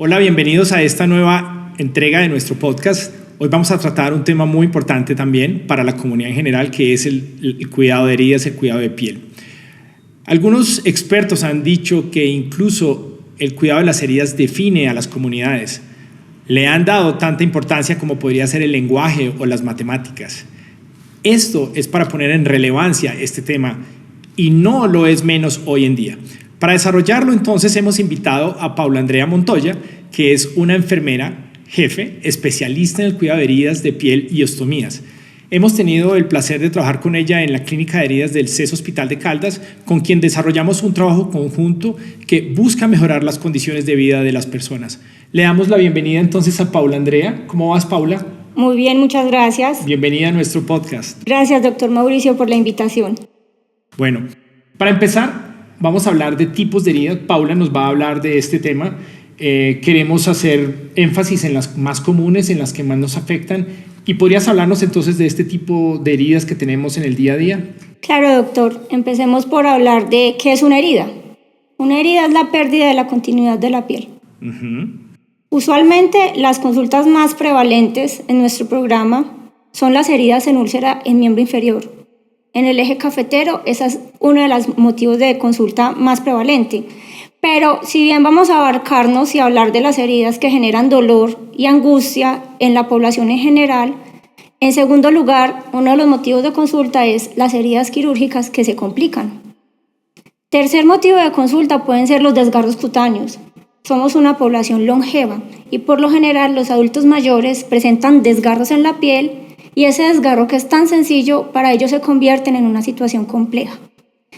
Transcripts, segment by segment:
Hola, bienvenidos a esta nueva entrega de nuestro podcast. Hoy vamos a tratar un tema muy importante también para la comunidad en general, que es el cuidado de heridas, el cuidado de piel. Algunos expertos han dicho que incluso el cuidado de las heridas define a las comunidades. Le han dado tanta importancia como podría ser el lenguaje o las matemáticas. Esto es para poner en relevancia este tema y no lo es menos hoy en día. Para desarrollarlo, entonces, hemos invitado a Paula Andrea Montoya, que es una enfermera jefe, especialista en el cuidado de heridas de piel y ostomías. Hemos tenido el placer de trabajar con ella en la clínica de heridas del CES Hospital de Caldas, con quien desarrollamos un trabajo conjunto que busca mejorar las condiciones de vida de las personas. Le damos la bienvenida entonces a Paula Andrea. ¿Cómo vas, Paula? Muy bien, muchas gracias. Bienvenida a nuestro podcast. Gracias, doctor Mauricio, por la invitación. Bueno, para empezar, vamos a hablar de tipos de heridas. Paula nos va a hablar de este tema. Queremos hacer énfasis en las más comunes, en las que más nos afectan. ¿Y podrías hablarnos entonces de este tipo de heridas que tenemos en el día a día? Claro, doctor. Empecemos por hablar de qué es una herida. Una herida es la pérdida de la continuidad de la piel. Usualmente, las consultas más prevalentes en nuestro programa son las heridas en úlcera en miembro inferior. En el eje cafetero, ese es uno de los motivos de consulta más prevalente. Pero si bien vamos a abarcarnos y hablar de las heridas que generan dolor y angustia en la población en general, en segundo lugar, uno de los motivos de consulta es las heridas quirúrgicas que se complican. Tercer motivo de consulta pueden ser los desgarros cutáneos. Somos una población longeva y por lo general los adultos mayores presentan desgarros en la piel y ese desgarro, que es tan sencillo, para ellos se convierten en una situación compleja.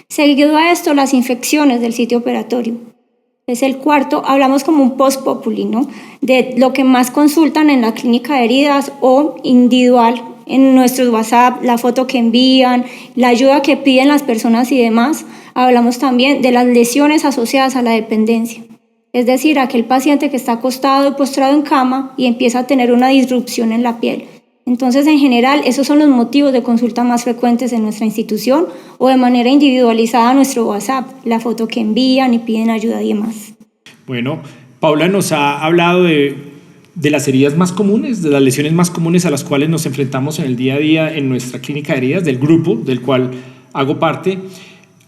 Seguido a esto, las infecciones del sitio operatorio. Es el cuarto, hablamos como un post populi, ¿no? De lo que más consultan en la clínica de heridas o individual en nuestros WhatsApp, la foto que envían, la ayuda que piden las personas y demás. Hablamos también de las lesiones asociadas a la dependencia. Es decir, aquel paciente que está acostado y postrado en cama y empieza a tener una disrupción en la piel. Entonces, en general, esos son los motivos de consulta más frecuentes en nuestra institución o de manera individualizada a nuestro WhatsApp, la foto que envían y piden ayuda y demás. Bueno, Paula nos ha hablado de las heridas más comunes, de las lesiones más comunes a las cuales nos enfrentamos en el día a día en nuestra clínica de heridas, del grupo del cual hago parte.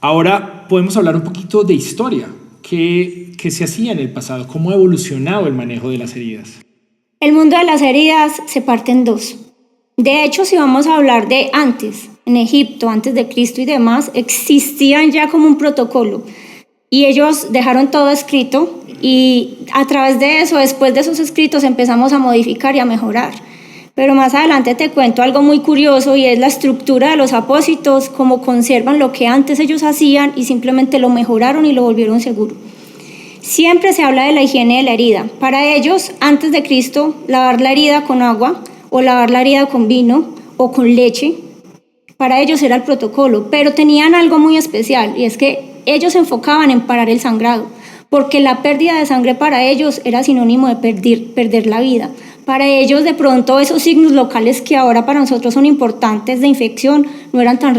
Ahora podemos hablar un poquito de historia. ¿Qué se hacía en el pasado? ¿Cómo ha evolucionado el manejo de las heridas? El mundo de las heridas se parte en dos. De hecho, si vamos a hablar de antes, en Egipto, antes de Cristo y demás, existían ya como un protocolo y ellos dejaron todo escrito y a través de eso, después de esos escritos, empezamos a modificar y a mejorar. Pero más adelante te cuento algo muy curioso y es la estructura de los apósitos, cómo conservan lo que antes ellos hacían y simplemente lo mejoraron y lo volvieron seguro. Siempre se habla de la higiene de la herida. Para ellos, antes de Cristo, lavar la herida con agua o lavar la herida con vino o con leche, para ellos era el protocolo, pero tenían algo muy especial y es que ellos se enfocaban en parar el sangrado, porque la pérdida de sangre para ellos era sinónimo de perder la vida. Para ellos, de pronto, esos signos locales que ahora para nosotros son importantes de infección no eran tan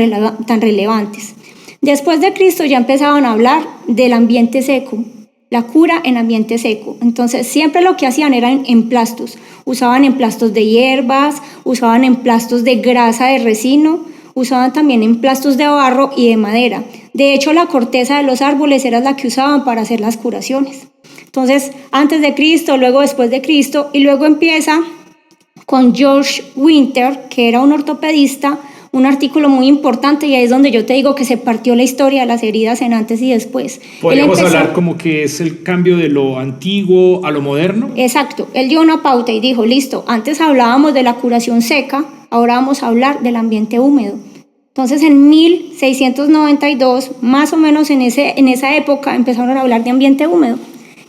relevantes. Después de Cristo ya empezaban a hablar del ambiente seco, la cura en ambiente seco. Entonces, siempre lo que hacían eran emplastos. Usaban emplastos de hierbas, usaban emplastos de grasa de resino, usaban también emplastos de barro y de madera. De hecho, la corteza de los árboles era la que usaban para hacer las curaciones. Entonces, antes de Cristo, luego después de Cristo, y luego empieza con George Winter, que era un ortopedista, un artículo muy importante, y ahí es donde yo te digo que se partió la historia de las heridas en antes y después. ¿Podríamos hablar como que es el cambio de lo antiguo a lo moderno? Exacto, él dio una pauta y dijo, listo, antes hablábamos de la curación seca, ahora vamos a hablar del ambiente húmedo. Entonces en 1692, más o menos en esa época, empezaron a hablar de ambiente húmedo.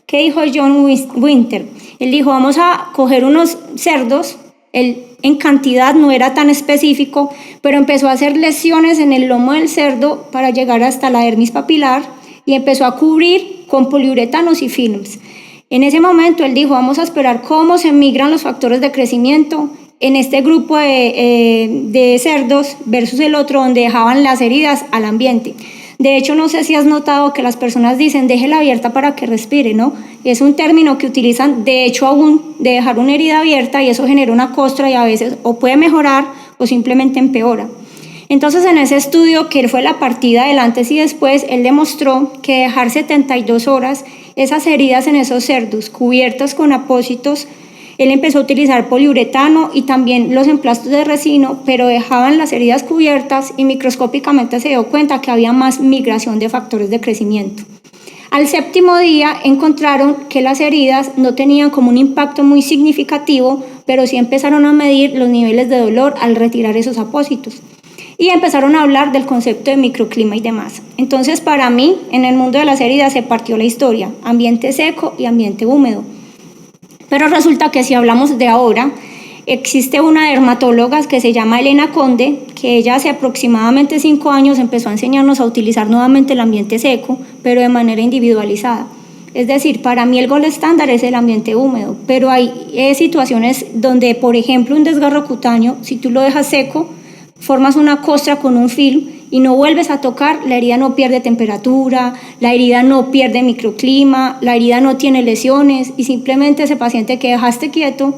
¿Qué dijo John Winter? Él dijo, vamos a coger unos cerdos, él en cantidad no era tan específico, pero empezó a hacer lesiones en el lomo del cerdo para llegar hasta la dermis papilar y empezó a cubrir con poliuretanos y films. En ese momento él dijo, vamos a esperar cómo se migran los factores de crecimiento en este grupo de cerdos versus el otro donde dejaban las heridas al ambiente. De hecho, no sé si has notado que las personas dicen déjela abierta para que respire, ¿no? Es un término que utilizan, de hecho, aún de dejar una herida abierta y eso genera una costra y a veces o puede mejorar o simplemente empeora. Entonces, en ese estudio, que fue la partida del antes y después, él demostró que dejar 72 horas esas heridas en esos cerdos cubiertas con apósitos, él empezó a utilizar poliuretano y también los emplastos de resino, pero dejaban las heridas cubiertas y microscópicamente se dio cuenta que había más migración de factores de crecimiento. Al 7º día encontraron que las heridas no tenían como un impacto muy significativo, pero sí empezaron a medir los niveles de dolor al retirar esos apósitos. Y empezaron a hablar del concepto de microclima y demás. Entonces, para mí, en el mundo de las heridas se partió la historia, ambiente seco y ambiente húmedo. Pero resulta que si hablamos de ahora, existe una dermatóloga que se llama Elena Conde, que ella hace aproximadamente 5 años empezó a enseñarnos a utilizar nuevamente el ambiente seco, pero de manera individualizada. Es decir, para mí el gold estándar es el ambiente húmedo, pero hay situaciones donde, por ejemplo, un desgarro cutáneo, si tú lo dejas seco, formas una costra con un film y no vuelves a tocar, la herida no pierde temperatura, la herida no pierde microclima, la herida no tiene lesiones y simplemente ese paciente que dejaste quieto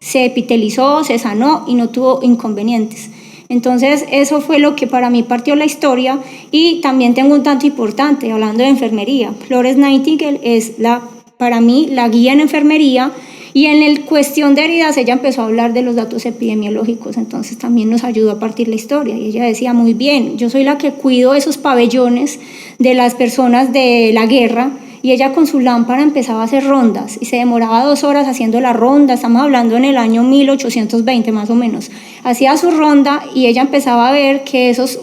se epitelizó, se sanó y no tuvo inconvenientes. Entonces eso fue lo que para mí partió la historia. Y también tengo un tanto importante hablando de enfermería. Florence Nightingale es para mí la guía en enfermería. Y en el cuestión de heridas ella empezó a hablar de los datos epidemiológicos, entonces también nos ayudó a partir la historia. Y ella decía, muy bien, yo soy la que cuido esos pabellones de las personas de la guerra, y ella con su lámpara empezaba a hacer rondas y se demoraba 2 horas haciendo la ronda. Estamos hablando en el año 1820 más o menos. Hacía su ronda y ella empezaba a ver que esas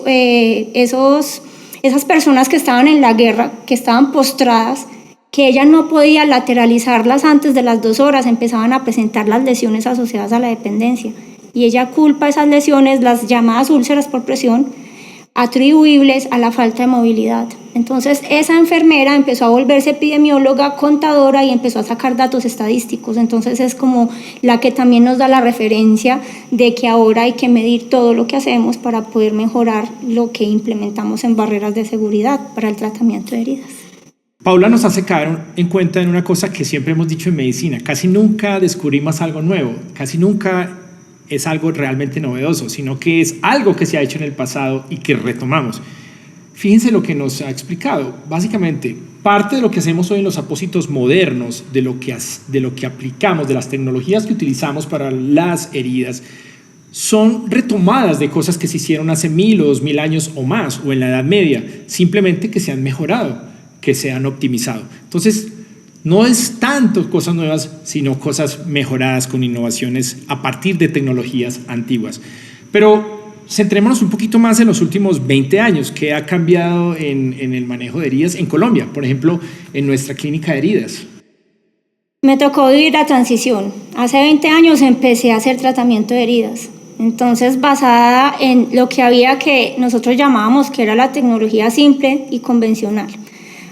personas que estaban en la guerra, que estaban postradas, que ella no podía lateralizarlas antes de las 2 horas, empezaban a presentar las lesiones asociadas a la dependencia. Y ella culpa esas lesiones, las llamadas úlceras por presión, atribuibles a la falta de movilidad. Entonces esa enfermera empezó a volverse epidemióloga, contadora y empezó a sacar datos estadísticos. Entonces es como la que también nos da la referencia de que ahora hay que medir todo lo que hacemos para poder mejorar lo que implementamos en barreras de seguridad para el tratamiento de heridas. Paula nos hace caer en cuenta en una cosa que siempre hemos dicho en medicina: casi nunca descubrimos algo nuevo, casi nunca es algo realmente novedoso, sino que es algo que se ha hecho en el pasado y que retomamos. Fíjense lo que nos ha explicado. Básicamente, parte de lo que hacemos hoy en los apósitos modernos, de lo que aplicamos, de las tecnologías que utilizamos para las heridas, son retomadas de cosas que se hicieron hace 1000 o 2000 años o más, o en la Edad Media, simplemente que se han mejorado, que se han optimizado. Entonces, no es tanto cosas nuevas, sino cosas mejoradas con innovaciones a partir de tecnologías antiguas. Pero centrémonos un poquito más en los últimos 20 años, ¿qué ha cambiado en el manejo de heridas en Colombia? Por ejemplo, en nuestra clínica de heridas. Me tocó vivir la transición. Hace 20 años empecé a hacer tratamiento de heridas. Entonces, basada en lo que había, que nosotros llamábamos que era la tecnología simple y convencional.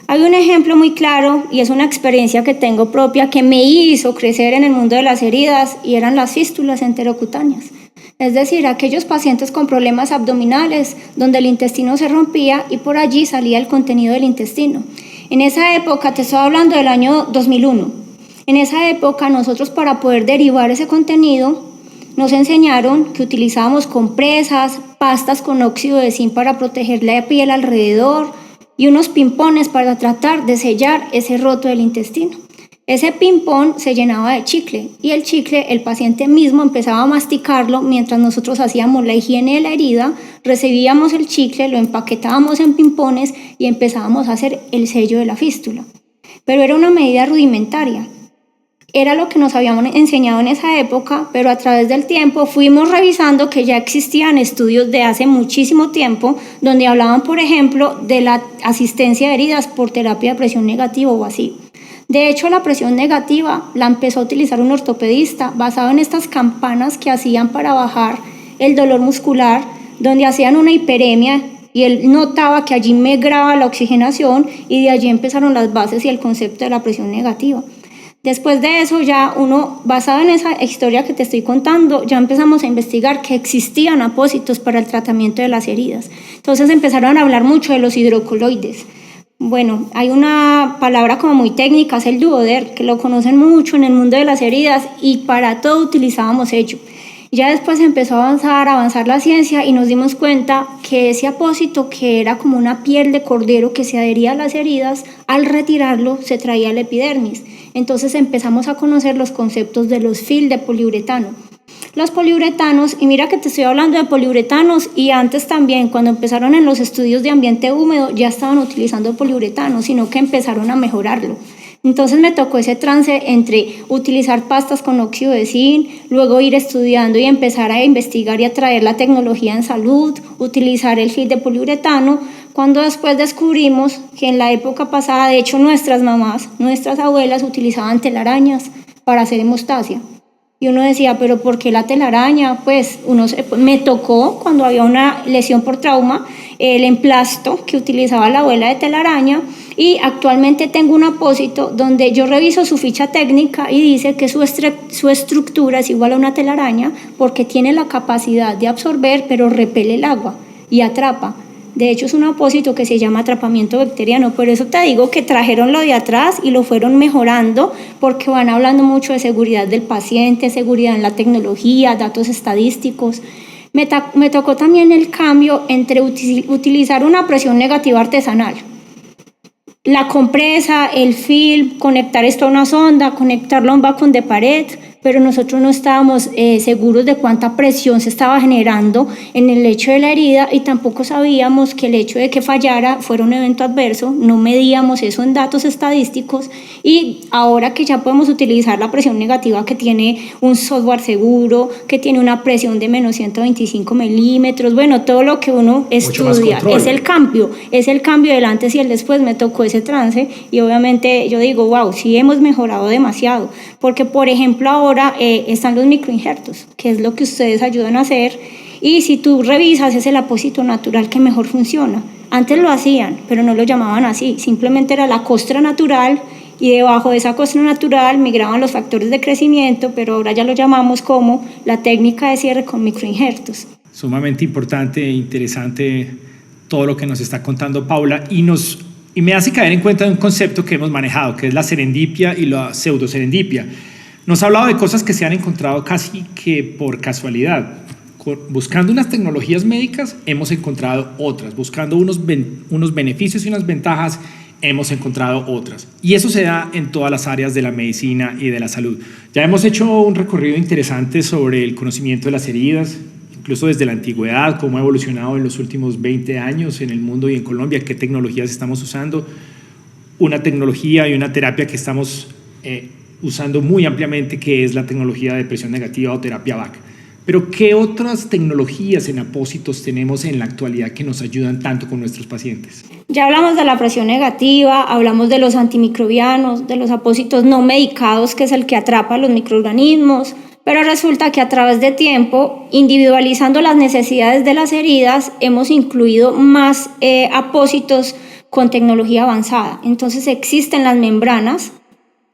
Hay un ejemplo muy claro y es una experiencia que tengo propia que me hizo crecer en el mundo de las heridas, y eran las fístulas enterocutáneas. Es decir, aquellos pacientes con problemas abdominales donde el intestino se rompía y por allí salía el contenido del intestino. En esa época, te estoy hablando del año 2001, en esa época nosotros, para poder derivar ese contenido, nos enseñaron que utilizábamos compresas, pastas con óxido de zinc para proteger la piel alrededor y unos pimpones para tratar de sellar ese roto del intestino. Ese pimpón se llenaba de chicle y el chicle el paciente mismo empezaba a masticarlo mientras nosotros hacíamos la higiene de la herida, recibíamos el chicle, lo empaquetábamos en pimpones y empezábamos a hacer el sello de la fístula. Pero era una medida rudimentaria. Era lo que nos habían enseñado en esa época, pero a través del tiempo fuimos revisando que ya existían estudios de hace muchísimo tiempo donde hablaban, por ejemplo, de la asistencia de heridas por terapia de presión negativa o así. De hecho, la presión negativa la empezó a utilizar un ortopedista basado en estas campanas que hacían para bajar el dolor muscular, donde hacían una hiperemia y él notaba que allí migraba la oxigenación y de allí empezaron las bases y el concepto de la presión negativa. Después de eso, ya uno, basado en esa historia que te estoy contando, ya empezamos a investigar que existían apósitos para el tratamiento de las heridas. Entonces empezaron a hablar mucho de los hidrocoloides. Bueno, hay una palabra como muy técnica, es el duoder, que lo conocen mucho en el mundo de las heridas y para todo utilizábamos ello. Ya después empezó a avanzar la ciencia y nos dimos cuenta que ese apósito, que era como una piel de cordero que se adhería a las heridas, al retirarlo se traía la epidermis. Entonces empezamos a conocer los conceptos de los film de poliuretano. Los poliuretanos, y mira que te estoy hablando de poliuretanos, y antes también, cuando empezaron en los estudios de ambiente húmedo, ya estaban utilizando poliuretano, sino que empezaron a mejorarlo. Entonces me tocó ese trance entre utilizar pastas con óxido de zinc, luego ir estudiando y empezar a investigar y a traer la tecnología en salud, utilizar el film de poliuretano, cuando después descubrimos que en la época pasada, de hecho nuestras mamás, nuestras abuelas utilizaban telarañas para hacer hemostasia. Y uno decía, ¿pero por qué la telaraña? Pues me tocó, cuando había una lesión por trauma, el emplasto que utilizaba la abuela de telaraña, y actualmente tengo un apósito donde yo reviso su ficha técnica y dice que su estructura es igual a una telaraña porque tiene la capacidad de absorber, pero repele el agua y atrapa. De hecho, es un apósito que se llama atrapamiento bacteriano. Por eso te digo que trajeron lo de atrás y lo fueron mejorando, porque van hablando mucho de seguridad del paciente, seguridad en la tecnología, datos estadísticos. Me tocó también el cambio entre utilizar una presión negativa artesanal, la compresa, el film, conectar esto a una sonda, conectarlo a un vacún de pared, pero nosotros no estábamos seguros de cuánta presión se estaba generando en el lecho de la herida y tampoco sabíamos que el hecho de que fallara fuera un evento adverso, no medíamos eso en datos estadísticos, y ahora que ya podemos utilizar la presión negativa, que tiene un software seguro, que tiene una presión de menos 125 milímetros, bueno, todo lo que uno estudia, es el cambio del antes y el después. Me tocó ese trance y obviamente yo digo, wow, sí hemos mejorado demasiado, porque por ejemplo ahora están los microinjertos, que es lo que ustedes ayudan a hacer, y si tú revisas es el apósito natural que mejor funciona. Antes lo hacían, pero no lo llamaban así, simplemente era la costra natural y debajo de esa costra natural migraban los factores de crecimiento, pero ahora ya lo llamamos como la técnica de cierre con microinjertos. Sumamente importante e interesante todo lo que nos está contando Paula, y me hace caer en cuenta de un concepto que hemos manejado, que es la serendipia y la pseudoserendipia. Nos ha hablado de cosas que se han encontrado casi que por casualidad. Buscando unas tecnologías médicas hemos encontrado otras, buscando unos beneficios y unas ventajas hemos encontrado otras. Y eso se da en todas las áreas de la medicina y de la salud. Ya hemos hecho un recorrido interesante sobre el conocimiento de las heridas, incluso desde la antigüedad, cómo ha evolucionado en los últimos 20 años en el mundo y en Colombia, qué tecnologías estamos usando, una tecnología y una terapia que estamos usando muy ampliamente, que es la tecnología de presión negativa o terapia VAC. Pero ¿qué otras tecnologías en apósitos tenemos en la actualidad que nos ayudan tanto con nuestros pacientes? Ya hablamos de la presión negativa, hablamos de los antimicrobianos, de los apósitos no medicados, que es el que atrapa los microorganismos, pero resulta que a través de tiempo, individualizando las necesidades de las heridas, hemos incluido más apósitos con tecnología avanzada. Entonces existen las membranas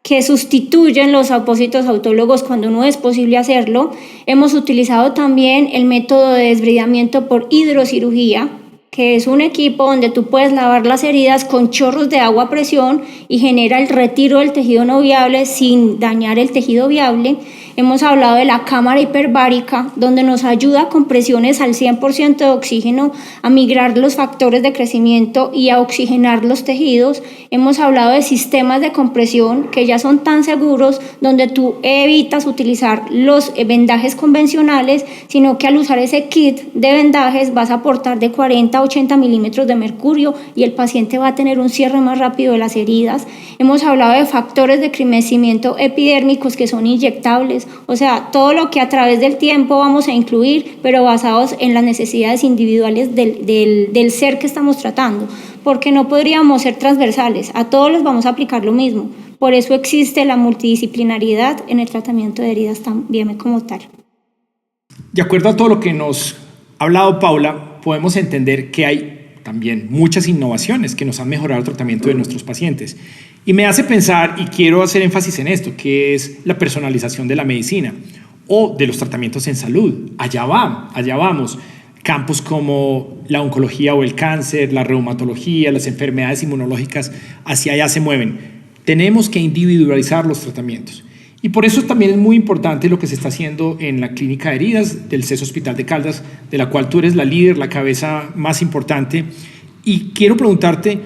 que sustituyen los apósitos autólogos cuando no es posible hacerlo. Hemos utilizado también el método de desbridamiento por hidrocirugía, que es un equipo donde tú puedes lavar las heridas con chorros de agua a presión y genera el retiro del tejido no viable sin dañar el tejido viable. Hemos hablado de la cámara hiperbárica, donde nos ayuda con presiones al 100% de oxígeno a migrar los factores de crecimiento y a oxigenar los tejidos. Hemos hablado de sistemas de compresión que ya son tan seguros, donde tú evitas utilizar los vendajes convencionales, sino que al usar ese kit de vendajes vas a aportar de 40 a 80 milímetros de mercurio y el paciente va a tener un cierre más rápido de las heridas. Hemos hablado de factores de crecimiento epidérmicos que son inyectables. O sea, todo lo que a través del tiempo vamos a incluir, pero basados en las necesidades individuales del ser que estamos tratando, porque no podríamos ser transversales, a todos les vamos a aplicar lo mismo. Por eso existe la multidisciplinariedad en el tratamiento de heridas también como tal. De acuerdo a todo lo que nos ha hablado Paula, podemos entender que hay también muchas innovaciones que nos han mejorado el tratamiento de nuestros pacientes. Y me hace pensar, y quiero hacer énfasis en esto, que es la personalización de la medicina o de los tratamientos en salud. Allá vamos. Campos como la oncología o el cáncer, la reumatología, las enfermedades inmunológicas, hacia allá se mueven. Tenemos que individualizar los tratamientos. Y por eso también es muy importante lo que se está haciendo en la clínica de heridas del CES Hospital de Caldas, de la cual tú eres la líder, la cabeza más importante. Y quiero preguntarte,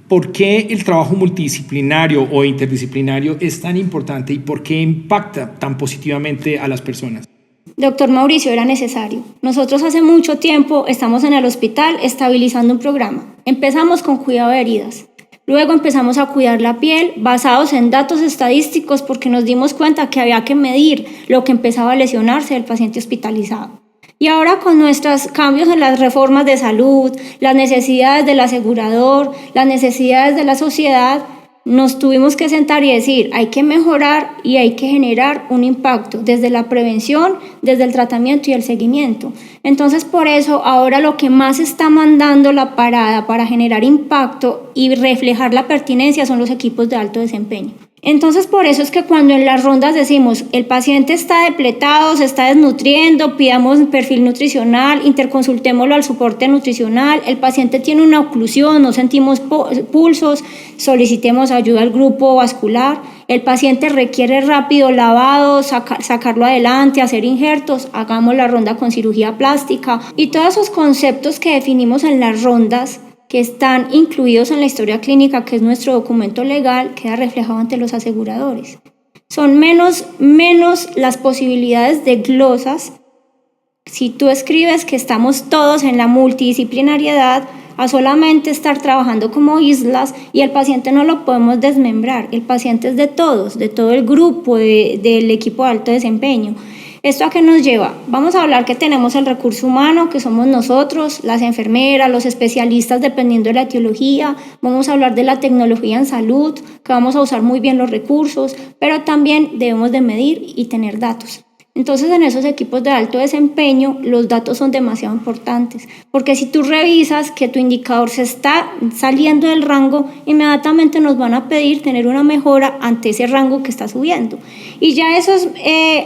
¿por qué el trabajo multidisciplinario o interdisciplinario es tan importante y por qué impacta tan positivamente a las personas? Doctor Mauricio, era necesario. Nosotros hace mucho tiempo estamos en el hospital estabilizando un programa. Empezamos con cuidado de heridas. Luego empezamos a cuidar la piel basados en datos estadísticos porque nos dimos cuenta que había que medir lo que empezaba a lesionarse del paciente hospitalizado. Y ahora con nuestros cambios en las reformas de salud, las necesidades del asegurador, las necesidades de la sociedad, nos tuvimos que sentar y decir, hay que mejorar y hay que generar un impacto desde la prevención, desde el tratamiento y el seguimiento. Entonces, por eso, ahora lo que más está mandando la parada para generar impacto y reflejar la pertinencia son los equipos de alto desempeño. Entonces, por eso es que cuando en las rondas decimos, el paciente está depletado, se está desnutriendo, pidamos un perfil nutricional, interconsultémoslo al soporte nutricional, el paciente tiene una oclusión, no sentimos pulsos, solicitemos ayuda al grupo vascular, el paciente requiere rápido lavado, sacarlo adelante, hacer injertos, hagamos la ronda con cirugía plástica y todos esos conceptos que definimos en las rondas que están incluidos en la historia clínica, que es nuestro documento legal, queda reflejado ante los aseguradores. Son menos las posibilidades de glosas. Si tú escribes que estamos todos en la multidisciplinariedad, a solamente estar trabajando como islas y el paciente no lo podemos desmembrar. El paciente es de todos, de todo el grupo, del equipo de alto desempeño. ¿Esto a qué nos lleva? Vamos a hablar que tenemos el recurso humano, que somos nosotros, las enfermeras, los especialistas dependiendo de la etiología. Vamos a hablar de la tecnología en salud, que vamos a usar muy bien los recursos, pero también debemos de medir y tener datos. Entonces, en esos equipos de alto desempeño, los datos son demasiado importantes, porque si tú revisas que tu indicador se está saliendo del rango, inmediatamente nos van a pedir tener una mejora ante ese rango que está subiendo. Y ya eso es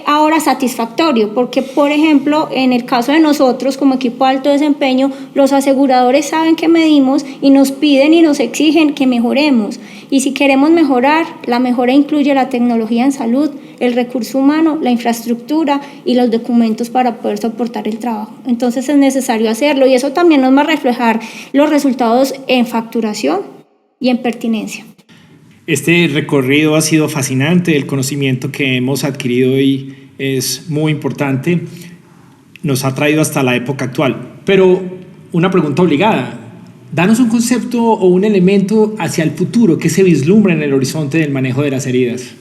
ahora satisfactorio, porque, por ejemplo, en el caso de nosotros, como equipo de alto desempeño, los aseguradores saben que medimos y nos piden y nos exigen que mejoremos. Y si queremos mejorar, la mejora incluye la tecnología en salud, el recurso humano, la infraestructura y los documentos para poder soportar el trabajo. Entonces es necesario hacerlo y eso también nos va a reflejar los resultados en facturación y en pertinencia. Este recorrido ha sido fascinante, el conocimiento que hemos adquirido hoy es muy importante, nos ha traído hasta la época actual. Pero una pregunta obligada, danos un concepto o un elemento hacia el futuro que se vislumbra en el horizonte del manejo de las heridas.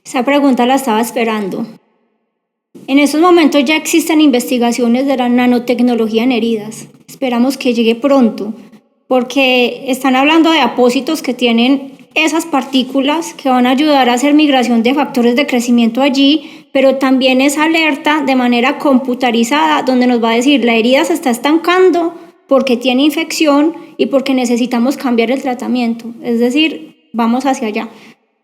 Esa pregunta la estaba esperando. En estos momentos ya existen investigaciones de la nanotecnología en heridas. Esperamos que llegue pronto, porque están hablando de apósitos que tienen esas partículas que van a ayudar a hacer migración de factores de crecimiento allí, pero también es alerta de manera computarizada, donde nos va a decir la herida se está estancando porque tiene infección y porque necesitamos cambiar el tratamiento. Es decir, vamos hacia allá.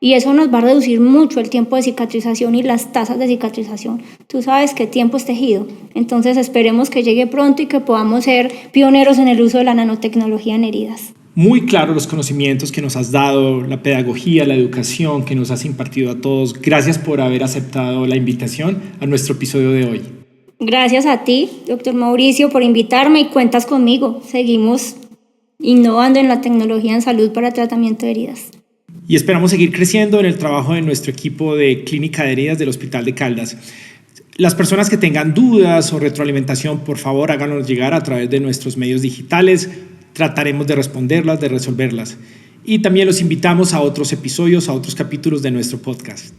Y eso nos va a reducir mucho el tiempo de cicatrización y las tasas de cicatrización. Tú sabes que tiempo es tejido. Entonces esperemos que llegue pronto y que podamos ser pioneros en el uso de la nanotecnología en heridas. Muy claro los conocimientos que nos has dado, la pedagogía, la educación que nos has impartido a todos. Gracias por haber aceptado la invitación a nuestro episodio de hoy. Gracias a ti, doctor Mauricio, por invitarme y cuentas conmigo. Seguimos innovando en la tecnología en salud para tratamiento de heridas. Y esperamos seguir creciendo en el trabajo de nuestro equipo de clínica de heridas del Hospital de Caldas. Las personas que tengan dudas o retroalimentación, por favor, háganos llegar a través de nuestros medios digitales. Trataremos de responderlas, de resolverlas. Y también los invitamos a otros episodios, a otros capítulos de nuestro podcast.